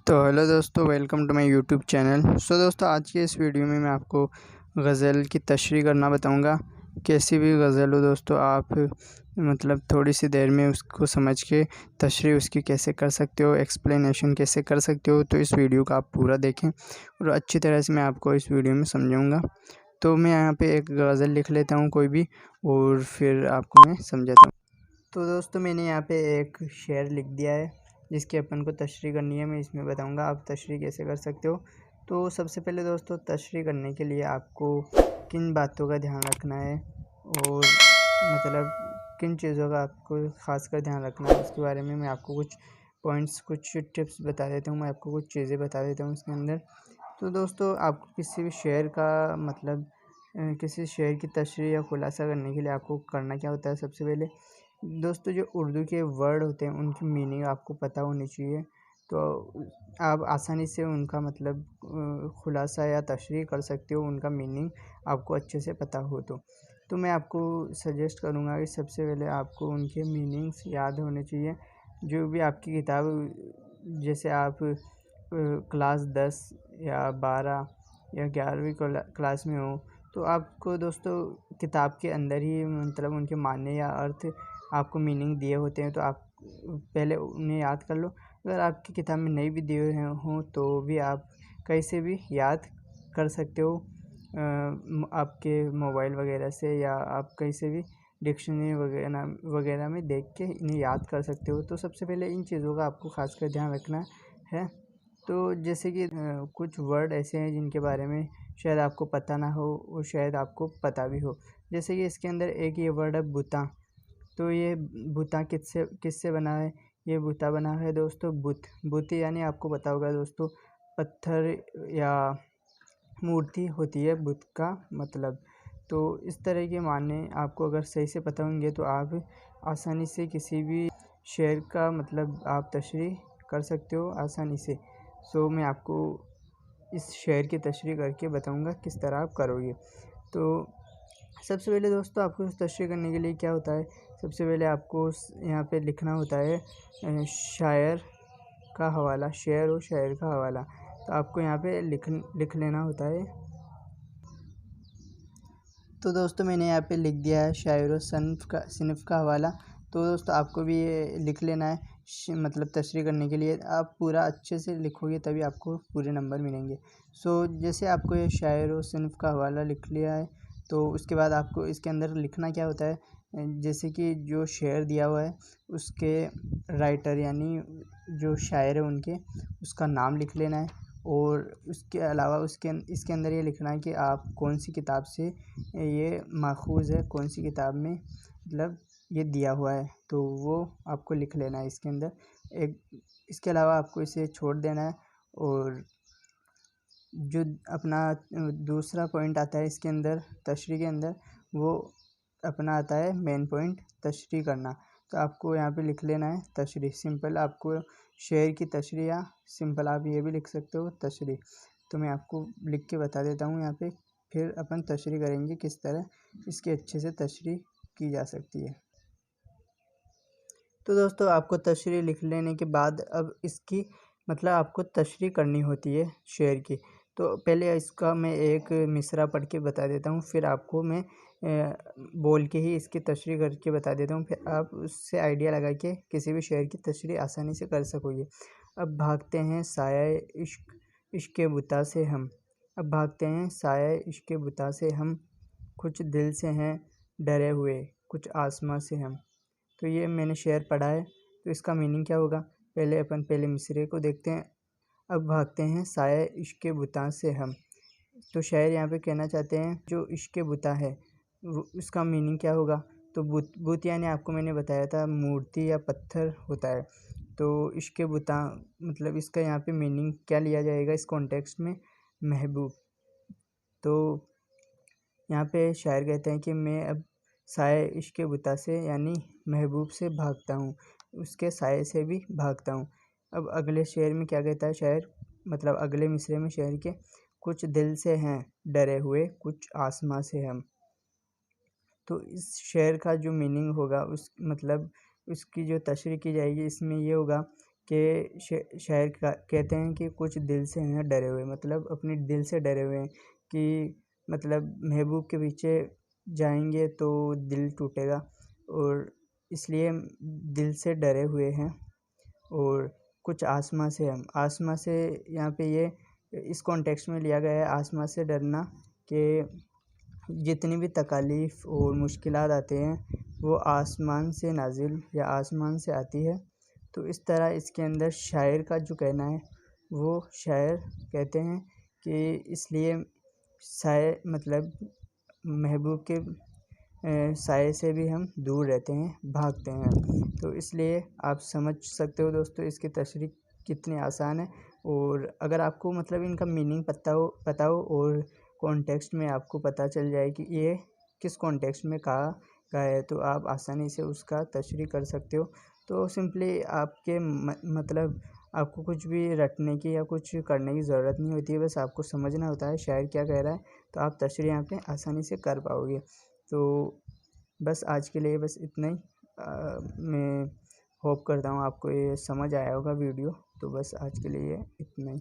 तो हेलो दोस्तों, welcome to my YouTube channel. दोस्तों, आज की इस वीडियो में मैं आपको गज़ल की तशरीह करना बताऊंगा। कैसी भी गज़ल हो दोस्तों, आप मतलब थोड़ी सी देर में उसको समझ के तशरीह उसकी कैसे कर सकते हो, एक्सप्लेनेशन कैसे कर सकते हो। तो इस वीडियो को आप पूरा देखें और अच्छी तरह से मैं आपको इस वीडियो में समझाऊँगा। तो मैं यहाँ पर एक गज़ल लिख लेता हूँ कोई भी, और फिर आपको मैं समझाता हूँ। तो दोस्तों, मैंने यहाँ पे एक शेर लिख दिया है जिसकी अपन को तशरीह करनी है। मैं इसमें बताऊंगा आप तशरीह कैसे कर सकते हो। तो सबसे पहले दोस्तों, तशरीह करने के लिए आपको किन बातों का ध्यान रखना है और मतलब किन चीज़ों का आपको खासकर ध्यान रखना है, उसके बारे में मैं आपको कुछ पॉइंट्स, कुछ टिप्स बता देता हूँ। मैं आपको कुछ चीज़ें बता देता हूँ इसके अंदर। तो दोस्तों, आपको किसी भी शेर का मतलब किसी शेर की तशरीह या खुलासा करने के लिए आपको करना क्या होता है। सबसे पहले दोस्तों, जो उर्दू के वर्ड होते हैं उनकी मीनिंग आपको पता होनी चाहिए, तो आप आसानी से उनका मतलब खुलासा या तशरीह कर सकते हो, उनका मीनिंग आपको अच्छे से पता हो। तो मैं आपको सजेस्ट करूँगा कि सबसे पहले आपको उनके मीनिंग्स याद होने चाहिए। जो भी आपकी किताब, जैसे आप क्लास 10 या 12 या 11वीं क्लास में हो, तो आपको दोस्तों किताब के अंदर ही मतलब उनके मानने या अर्थ आपको मीनिंग दिए होते हैं, तो आप पहले उन्हें याद कर लो। अगर आपकी किताब में नहीं भी दिए हुए हों तो भी आप कहीं से भी याद कर सकते हो, आपके मोबाइल वगैरह से, या आप कहीं से भी डिक्शनरी वगैरह में देख के इन्हें याद कर सकते हो। तो सबसे पहले इन चीज़ों का आपको खासकर ध्यान रखना है। तो जैसे कि कुछ वर्ड ऐसे हैं जिनके बारे में शायद आपको पता ना हो और शायद आपको पता भी हो। जैसे कि इसके अंदर एक ये वर्ड है बुता। तो ये बुता किससे बना है। ये बुता बना है दोस्तों बुत यानी आपको पता होगा दोस्तों, पत्थर या मूर्ति होती है बुत का मतलब। तो इस तरह के माने आपको अगर सही से पता होंगे तो आप आसानी से किसी भी शेर का मतलब आप तशरीह कर सकते हो आसानी से। मैं आपको इस शेर की तशरीह करके बताऊंगा किस तरह आप करोगे। तो सबसे पहले दोस्तों, आपको तशरीह करने के लिए क्या होता है, सबसे पहले आपको यहाँ पे लिखना होता है शायर का हवाला, शेर और शायर का हवाला। तो आपको यहाँ पे लिख लेना होता है। तो दोस्तों, मैंने यहाँ पे लिख दिया है शायर और सिनफ का हवाला। तो दोस्तों, आपको भी ये लिख लेना है। मतलब तशरीह करने के लिए आप पूरा अच्छे से लिखोगे तभी आपको पूरे नंबर मिलेंगे। जैसे आपको ये शायर और सिनफ का हवाला लिख लिया है, तो उसके बाद आपको इसके अंदर लिखना क्या होता है, जैसे कि जो शेर दिया हुआ है उसके राइटर यानी जो शायर है उनके उसका नाम लिख लेना है। और उसके अलावा इसके अंदर ये लिखना है कि आप कौन सी किताब से ये माखूज़ है, कौन सी किताब में मतलब ये दिया हुआ है, तो वो आपको लिख लेना है इसके अंदर। इसके अलावा आपको इसे छोड़ देना है। और जो अपना दूसरा पॉइंट आता है इसके अंदर तशरीह के अंदर, वो अपना आता है मेन पॉइंट तशरीह करना। तो आपको यहाँ पे लिख लेना है तशरीह। सिंपल आपको शेर की तशरीह, या सिंपल आप ये भी लिख सकते हो तशरीह। तो मैं आपको लिख के बता देता हूँ यहाँ पे, फिर अपन तशरीह करेंगे किस तरह इसकी अच्छे से तशरीह की जा सकती है। तो दोस्तों, आपको तशरीह लिख लेने के बाद अब इसकी मतलब आपको तशरीह करनी होती है शेर की। तो पहले इसका मैं एक मिसरा पढ़ के बता देता हूँ, फिर आपको मैं बोल के ही इसकी तशरीह करके बता देता हूँ, फिर आप उससे आइडिया लगा के किसी भी शेर की तशरीह आसानी से कर सकोगे। अब भागते हैं साया इश्क बुता से हम, अब भागते हैं साया इश्क बुता से हम, कुछ दिल से हैं डरे हुए, कुछ आसमां से हम। तो ये मैंने शेर पढ़ा है, तो इसका मीनिंग क्या होगा, पहले मिसरे को देखते हैं। अब भागते हैं साया इश्क बुता से हम। तो शायर यहाँ पे कहना चाहते हैं जो इश्क बुता है उसका मीनिंग क्या होगा। तो बुत यानी आपको मैंने बताया था मूर्ति या पत्थर होता है। तो इश्क बुता मतलब इसका यहाँ पे मीनिंग क्या लिया जाएगा इस कॉन्टेक्स्ट में, महबूब। तो यहाँ पे शायर कहते हैं कि मैं अब साए इश्क बुता से यानी महबूब से भागता हूँ, उसके साए से भी भागता हूँ। अब अगले शेर में क्या कहता है शायर, मतलब अगले मिसरे में शेर के, कुछ दिल से हैं डरे हुए, कुछ आसमां से हम। तो इस शेर का जो मीनिंग होगा उस मतलब उसकी जो तशरीह की जाएगी इसमें ये होगा कि शायर कहते हैं कि कुछ दिल से हैं डरे हुए, मतलब अपने दिल से डरे हुए हैं कि मतलब महबूब के पीछे जाएंगे तो दिल टूटेगा, और इसलिए दिल से डरे हुए हैं। और कुछ आसमां से, हम आसमां से यहाँ पे ये इस कॉन्टेक्स्ट में लिया गया है आसमां से डरना, कि जितनी भी तकालीफ़ और मुश्किलात आते हैं वो आसमान से नाजिल या आसमान से आती है। तो इस तरह इसके अंदर शायर का जो कहना है, वो शायर कहते हैं कि इसलिए साए मतलब महबूब के साए से भी हम दूर रहते हैं, भागते हैं। तो इसलिए आप समझ सकते हो दोस्तों इसकी तशरीह कितनी आसान है। और अगर आपको मतलब इनका मीनिंग पता हो और कॉन्टेक्स्ट में आपको पता चल जाए कि ये किस कॉन्टेक्स्ट में कहा गया है, तो आप आसानी से उसका तशरीह कर सकते हो। तो सिंपली आपके मतलब आपको कुछ भी रटने की या कुछ करने की ज़रूरत नहीं होती है, बस आपको समझना होता है शायर क्या कह रहा है, तो आप तशरीह यहाँ पे आसानी से कर पाओगे। तो बस आज के लिए बस इतना ही। मैं होप करता हूँ आपको ये समझ आया होगा वीडियो। तो बस आज के लिए इतना ही।